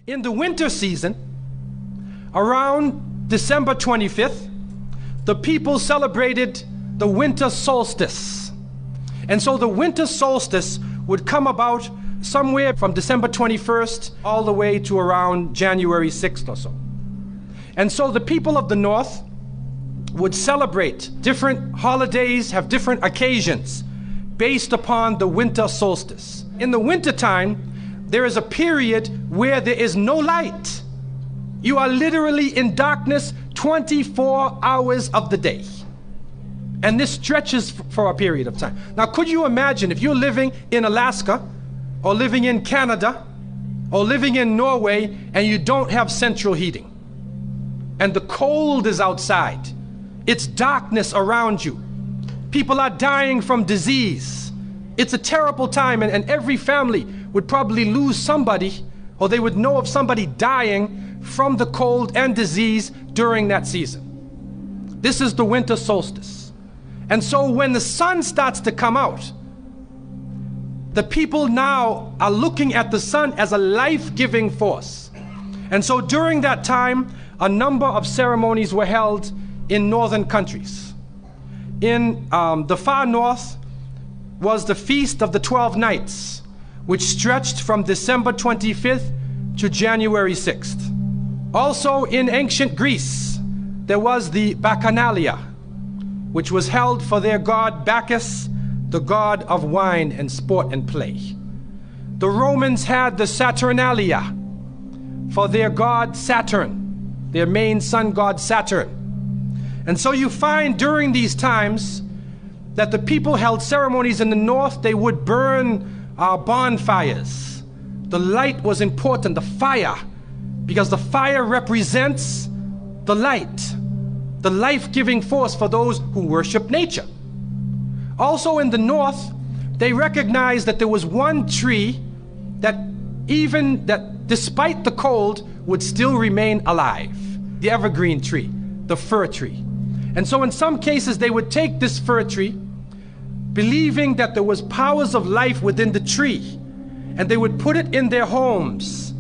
In the winter season, around December 25th, the people celebrated the winter solstice. And so the winter solstice would come about somewhere from December 21st all the way to around January 6th or so. And so the people of the North would celebrate different holidays, have different occasions based upon the winter solstice. In the wintertime, there is a period where there is no light. You are literally in darkness 24 hours of the day. And this stretches for a period of time. Now, could you imagine if you're living in Alaska or living in Canada or living in Norway and you don't have central heating and the cold is outside, it's darkness around you. People are dying from disease. It's a terrible time, and every family would probably lose somebody, or they would know of somebody dying from the cold and disease during that season. This is the winter solstice. And so when the sun starts to come out, the people now are looking at the sun as a life-giving force. And so during that time, a number of ceremonies were held in northern countries. In the far north was the Feast of the 12 Nights, which stretched from December 25th to January 6th. Also in ancient Greece, there was the Bacchanalia, which was held for their god Bacchus, the god of wine and sport and play. The Romans had the Saturnalia for their god Saturn, their main sun god Saturn. And so you find during these times that the people held ceremonies in the north. They would burn bonfires. The light was important, the fire, because the fire represents the light, the life-giving force for those who worship nature. Also in the north, they recognized that there was one tree that despite the cold would still remain alive, the evergreen tree, the fir tree. And so in some cases they would take this fir tree, believing that there was powers of life within the tree, and they would put it in their homes,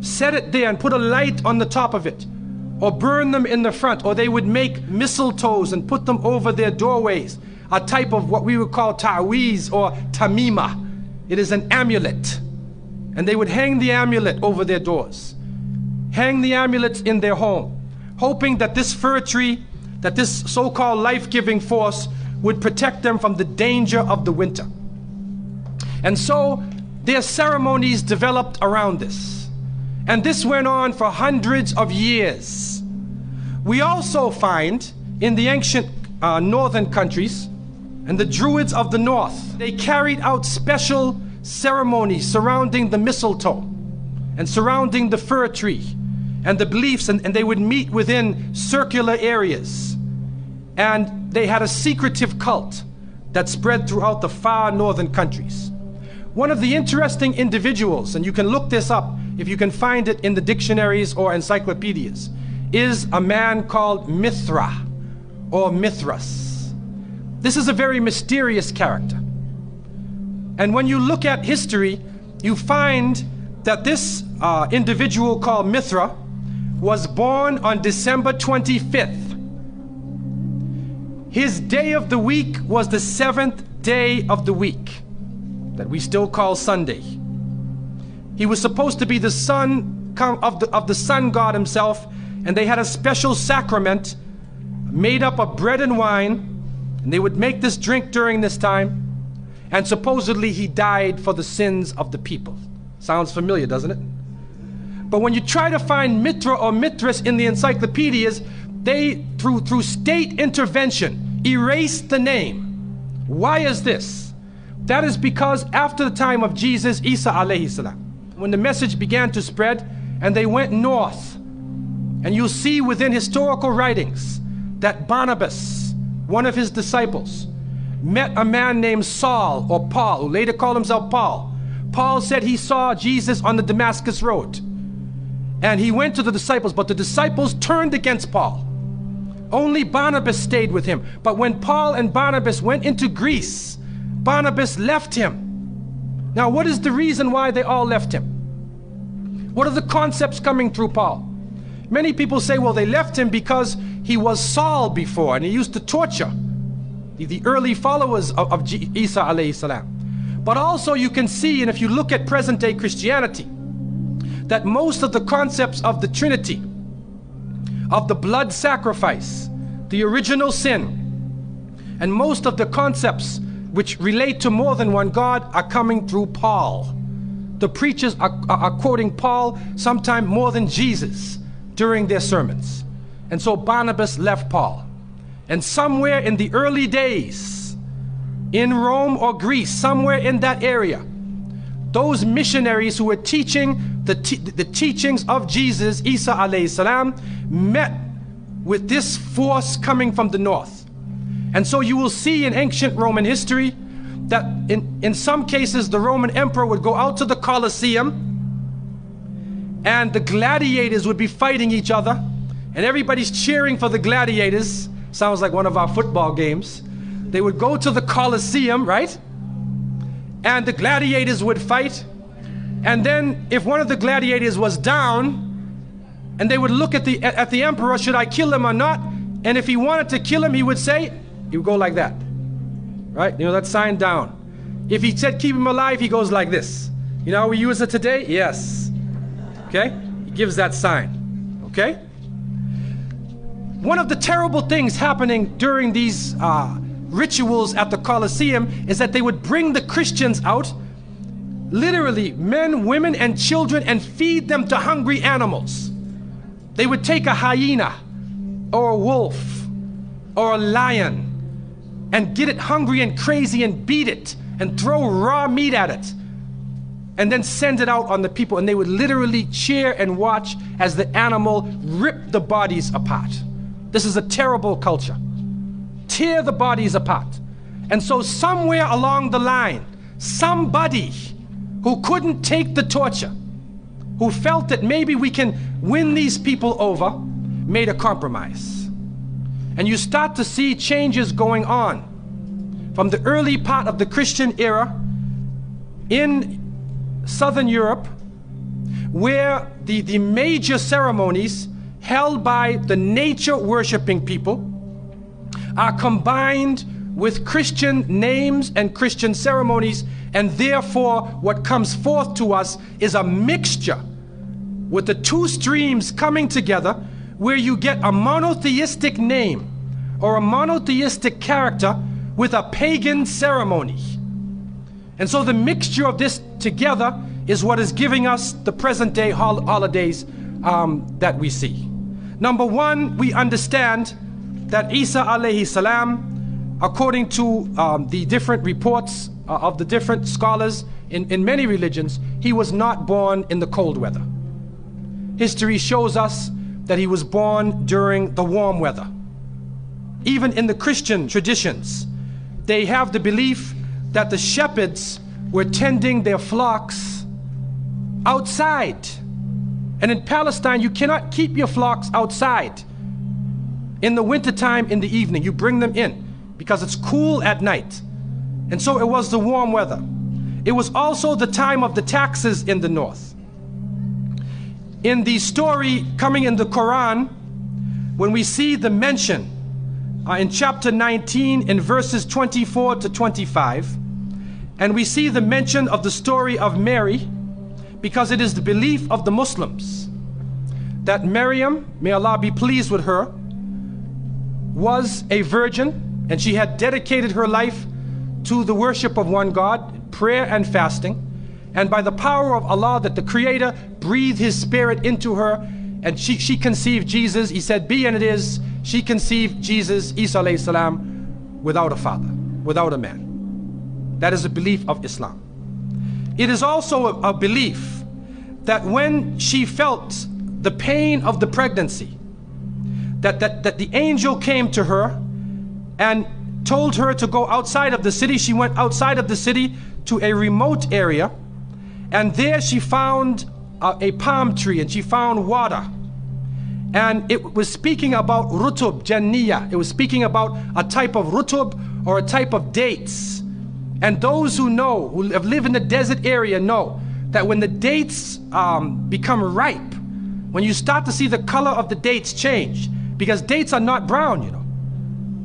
set it there and put a light on the top of it, or burn them in the front, or they would make mistletoes and put them over their doorways, a type of what we would call ta'weez or tamima. It is an amulet. And they would hang the amulet over their doors, hang the amulets in their home, hoping that this fir tree, that this so-called life-giving force would protect them from the danger of the winter. And so their ceremonies developed around this. And this went on for hundreds of years. We also find in the ancient northern countries, and the Druids of the north, they carried out special ceremonies surrounding the mistletoe and surrounding the fir tree and the beliefs, and they would meet within circular areas. And they had a secretive cult that spread throughout the far northern countries. One of the interesting individuals, and you can look this up if you can find it in the dictionaries or encyclopedias, is a man called Mithra or Mithras. This is a very mysterious character. And when you look at history, you find that this individual called Mithra was born on December 25th. His day of the week was the 7th day of the week, that we still call Sunday. He was supposed to be the son of the sun god himself, and they had a special sacrament made up of bread and wine, and they would make this drink during this time, and supposedly he died for the sins of the people. Sounds familiar, doesn't it? But when you try to find Mithra or Mithras in the encyclopedias, they, through state intervention, erased the name. Why is this? That is because after the time of Jesus, Isa alayhi salam, when the message began to spread and they went north, and you'll see within historical writings that Barnabas, one of his disciples, met a man named Saul or Paul, who later called himself Paul. Paul said he saw Jesus on the Damascus road, and he went to the disciples, but the disciples turned against Paul. Only Barnabas stayed with him. But when Paul and Barnabas went into Greece, Barnabas left him. Now, what is the reason why they all left him? What are the concepts coming through Paul? Many people say, well, they left him because he was Saul before and he used to torture the early followers of Isa alayhi salam. But also you can see, and if you look at present day Christianity, that most of the concepts of the Trinity, of the blood sacrifice, the original sin, and most of the concepts which relate to more than one God are coming through Paul. The preachers are quoting Paul sometime more than Jesus during their sermons. And so Barnabas left Paul. And somewhere in the early days, in Rome or Greece, somewhere in that area, those missionaries who were teaching the teachings of Jesus, Isa alayhi salam, met with this force coming from the north. And so you will see in ancient Roman history that in some cases the Roman emperor would go out to the Colosseum and the gladiators would be fighting each other and everybody's cheering for the gladiators. Sounds like one of our football games. They would go to the Colosseum, right? And the gladiators would fight. And then if one of the gladiators was down, and they would look at the emperor, should I kill him or not? And if he wanted to kill him, he would say, he would go like that, right? You know, that sign down. If he said keep him alive, he goes like this. You know how we use it today? Yes. Okay? He gives that sign. Okay? One of the terrible things happening during these rituals at the Colosseum is that they would bring the Christians out, literally men, women, and children, and feed them to hungry animals. They would take a hyena or a wolf or a lion and get it hungry and crazy and beat it and throw raw meat at it and then send it out on the people, and they would literally cheer and watch as the animal ripped the bodies apart. This is a terrible culture. Tear the bodies apart. And so somewhere along the line, somebody who couldn't take the torture, who felt that maybe we can win these people over, made a compromise. And you start to see changes going on from the early part of the Christian era in Southern Europe, where the major ceremonies held by the nature worshiping people are combined with Christian names and Christian ceremonies, and therefore what comes forth to us is a mixture with the two streams coming together, where you get a monotheistic name or a monotheistic character with a pagan ceremony. And so the mixture of this together is what is giving us the present day holidays that we see. Number one, we understand that Isa alayhi salam, according to the different reports of the different scholars in many religions, he was not born in the cold weather. History shows us that he was born during the warm weather. Even in the Christian traditions, they have the belief that the shepherds were tending their flocks outside. And in Palestine, you cannot keep your flocks outside in the wintertime in the evening. You bring them in because it's cool at night. And so it was the warm weather. It was also the time of the taxes in the north. In the story coming in the Quran, when we see the mention in chapter 19 in verses 24 to 25, and we see the mention of the story of Mary, because it is the belief of the Muslims that Maryam, may Allah be pleased with her, was a virgin, and she had dedicated her life to the worship of one God, prayer and fasting, and by the power of Allah, that the Creator breathed His Spirit into her, and she conceived Jesus. He said, be, and it is. She conceived Jesus, Isa alayhi salam, without a father, without a man. That is a belief of Islam. It is also a belief that when she felt the pain of the pregnancy, that the angel came to her and told her to go outside of the city. She went outside of the city to a remote area, and there she found a palm tree, and she found water. And it was speaking about rutub, janniya. It was speaking about a type of rutub, or a type of dates. And those who know, who have lived in the desert area, know that when the dates become ripe, when you start to see the color of the dates change, because dates are not brown, you know.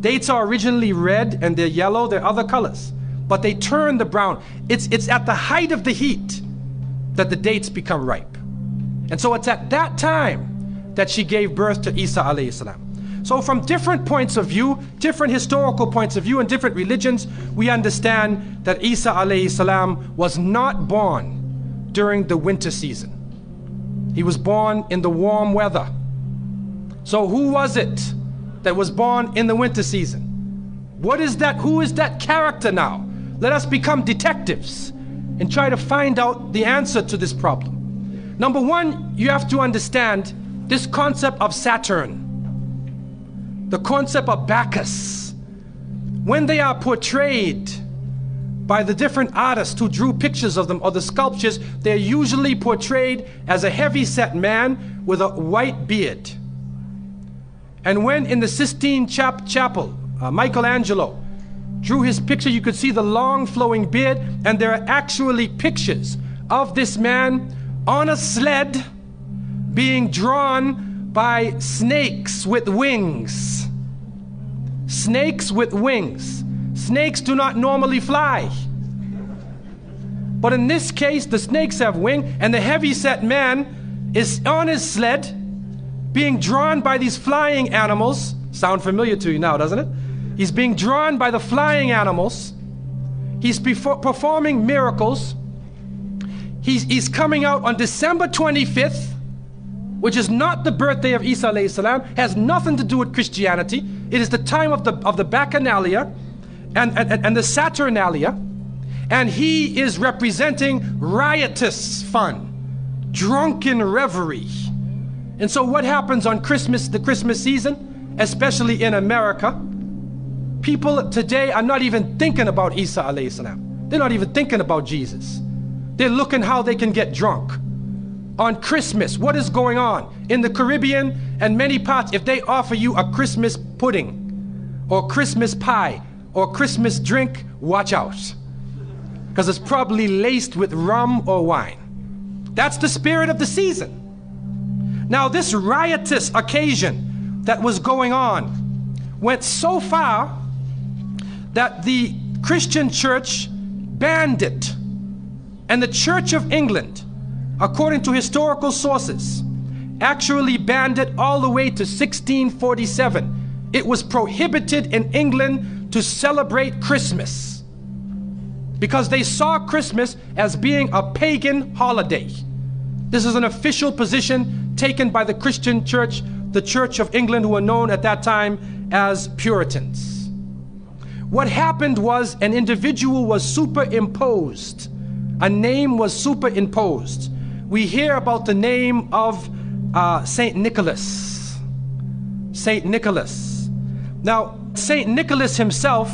Dates are originally red and they're yellow, they're other colors, but they turn the brown. It's at the height of the heat that the dates become ripe. And so it's at that time that she gave birth to Isa alayhi salam. So from different points of view, different historical points of view and different religions, we understand that Isa alayhi salam was not born during the winter season. He was born in the warm weather. So who was it that was born in the winter season? What is that? Who is that character now? Let us become detectives and try to find out the answer to this problem. Number one, you have to understand this concept of Saturn, the concept of Bacchus. When they are portrayed by the different artists who drew pictures of them or the sculptures, they're usually portrayed as a heavy-set man with a white beard. And when in the Sistine Chapel, Michelangelo drew his picture, you could see the long flowing beard, and there are actually pictures of this man on a sled being drawn by snakes with wings. Snakes with wings. Snakes do not normally fly. But in this case, the snakes have wings, and the heavy-set man is on his sled being drawn by these flying animals. Sound familiar to you now, doesn't it? He's being drawn by the flying animals. He's performing miracles. He's coming out on December 25th, which is not the birthday of Isa alayhi salam, has nothing to do with Christianity. It is the time of the Bacchanalia and the Saturnalia, and he is representing riotous fun, drunken reverie. And so what happens on Christmas, the Christmas season, especially in America, people today are not even thinking about Isa alayhi salam. They're not even thinking about Jesus. They're looking how they can get drunk. On Christmas, what is going on? In the Caribbean and many parts, if they offer you a Christmas pudding or Christmas pie or Christmas drink, watch out. Because it's probably laced with rum or wine. That's the spirit of the season. Now this riotous occasion that was going on went so far that the Christian church banned it. And the Church of England, according to historical sources, actually banned it all the way to 1647. It was prohibited in England to celebrate Christmas because they saw Christmas as being a pagan holiday. This is an official position taken by the Christian church, the Church of England, who were known at that time as Puritans. What happened was an individual was superimposed. A name was superimposed. We hear about the name of Saint Nicholas. Saint Nicholas. Now, Saint Nicholas himself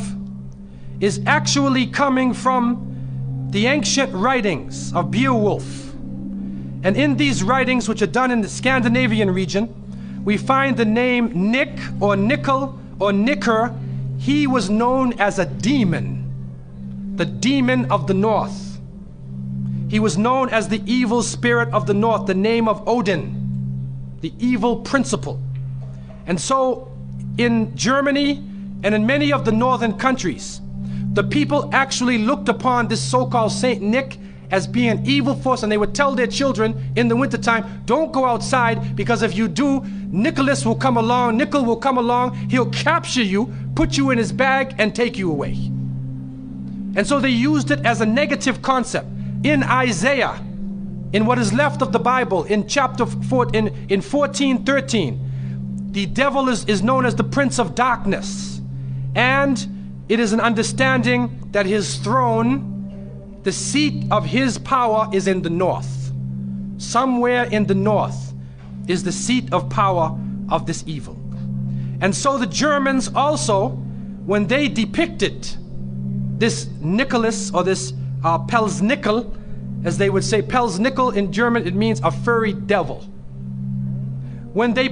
is actually coming from the ancient writings of Beowulf. And in these writings, which are done in the Scandinavian region, we find the name Nick or Nickel or Nicker. He was known as a demon, the demon of the north. He was known as the evil spirit of the north, the name of Odin, the evil principle. And so in Germany and in many of the northern countries, the people actually looked upon this so-called Saint Nick as being an evil force, and they would tell their children in the wintertime, don't go outside, because if you do, Nicholas will come along, Nickel will come along, he'll capture you, put you in his bag, and take you away. And so they used it as a negative concept. In Isaiah, in what is left of the Bible, in chapter 4, in 14:13, the devil is known as the prince of darkness, and it is an understanding that his throne, the seat of his power, is in the north. Somewhere in the north is the seat of power of this evil. And so the Germans also, when they depicted this Nicholas, or this Pelznickel, as they would say, Pelznickel in German, it means a furry devil. When they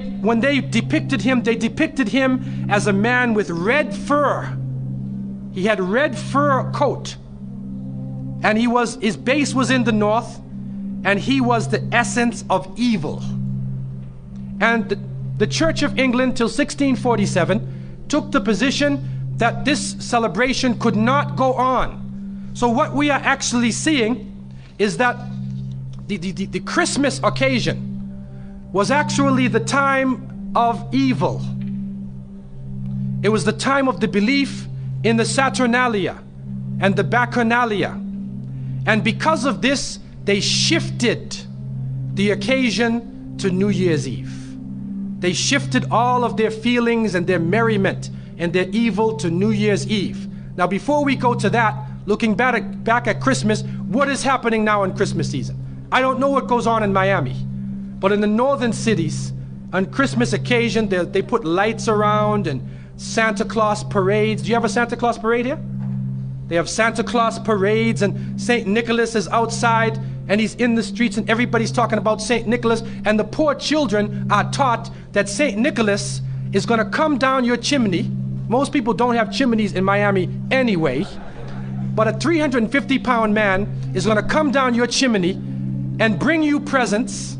depicted him, they depicted him as a man with red fur. He had red fur coat, and his base was in the north, and he was the essence of evil. And the Church of England till 1647 took the position that this celebration could not go on. So what we are actually seeing is that the Christmas occasion was actually the time of evil. It was the time of the belief in the Saturnalia and the Bacchanalia. And because of this, they shifted the occasion to New Year's Eve. They shifted all of their feelings and their merriment and their evil to New Year's Eve. Now, before we go to that, looking back at Christmas, what is happening now in Christmas season? I don't know what goes on in Miami, but in the northern cities, on Christmas occasion, they put lights around and Santa Claus parades. Do you have a Santa Claus parade here? They have Santa Claus parades, and St. Nicholas is outside and he's in the streets and everybody's talking about St. Nicholas, and the poor children are taught that St. Nicholas is going to come down your chimney. Most people don't have chimneys in Miami anyway, but a 350-pound man is going to come down your chimney and bring you presents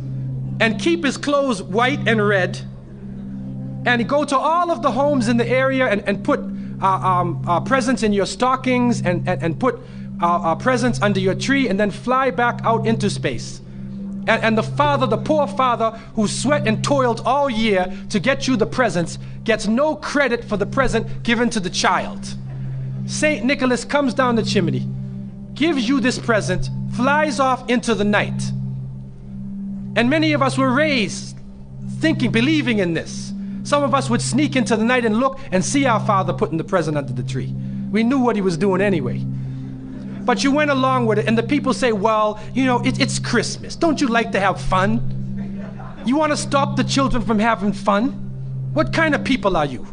and keep his clothes white and red, and he go to all of the homes in the area and put presents in your stockings and put presents under your tree, and then fly back out into space. And the father, the poor father who sweat and toiled all year to get you the presents, gets no credit for the present given to the child. St. Nicholas comes down the chimney, gives you this present, flies off into the night. And many of us were raised thinking, believing in this. Some of us would sneak into the night and look and see our father putting the present under the tree. We knew what he was doing anyway. But you went along with it, and the people say, well, you know, it's Christmas. Don't you like to have fun? You want to stop the children from having fun? What kind of people are you?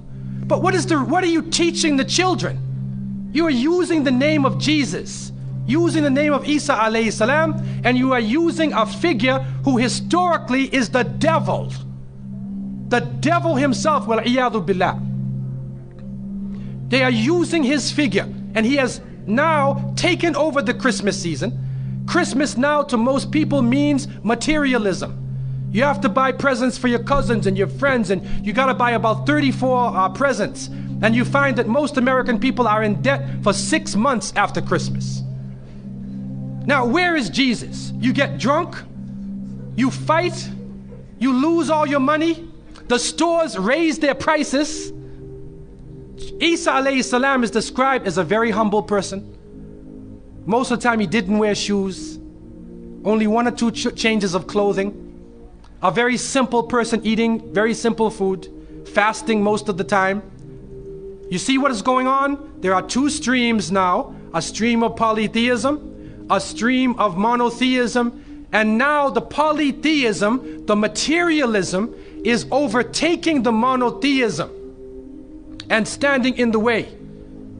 But what are you teaching the children? You are using the name of Jesus, using the name of Isa alayhi salam, and you are using a figure who historically is the devil. The devil himself, wal-iyadhu billah. They are using his figure, and he has now taken over the Christmas season. Christmas now to most people means materialism. You have to buy presents for your cousins and your friends, and you got to buy about 34 presents. And you find that most American people are in debt for 6 months after Christmas. Now, where is Jesus? You get drunk, you fight, you lose all your money, the stores raise their prices. Isa alayhi salam is described as a very humble person. Most of the time he didn't wear shoes, only 1 or 2 changes of clothing. A very simple person, eating very simple food, fasting most of the time. You see what is going on? There are 2 streams now, a stream of polytheism, a stream of monotheism, and now the polytheism, the materialism, is overtaking the monotheism and standing in the way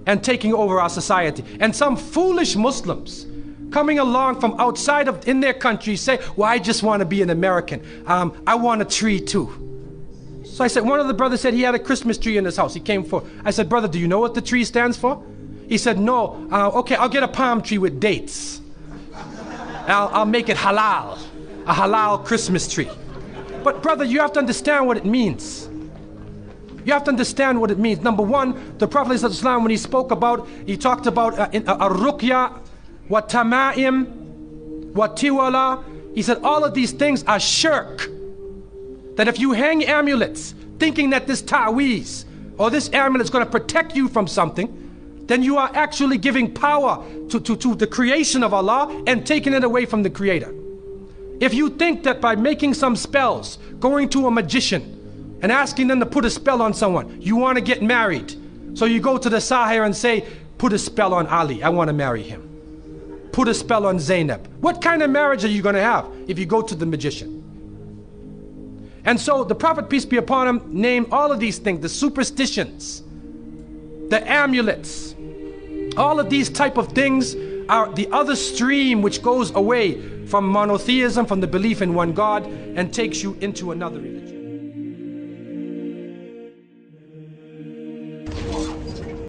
and taking over our society. And some foolish Muslims coming along from outside of in their country say, well, I just want to be an American. I want a tree too. So I said, one of the brothers said he had a Christmas tree in his house. He came for, I said, brother, do you know what the tree stands for? He said, no. Okay, I'll get a palm tree with dates. I'll make it halal, a halal Christmas tree. But brother, you have to understand what it means. You have to understand what it means. Number one, the Prophet ﷺ, when he spoke about, he talked about ar-ruqya, wa tama'im, wa tiwala. He said all of these things are shirk. That if you hang amulets thinking that this ta'weez or this amulet is going to protect you from something, then you are actually giving power to the creation of Allah and taking it away from the Creator. If you think that by making some spells, going to a magician and asking them to put a spell on someone, you want to get married, so you go to the Sahir and say, put a spell on Ali, I want to marry him. Put a spell on Zainab. What kind of marriage are you going to have if you go to the magician? And so the Prophet, peace be upon him, named all of these things, the superstitions, the amulets, all of these type of things are the other stream which goes away from monotheism, from the belief in one God, and takes you into another religion.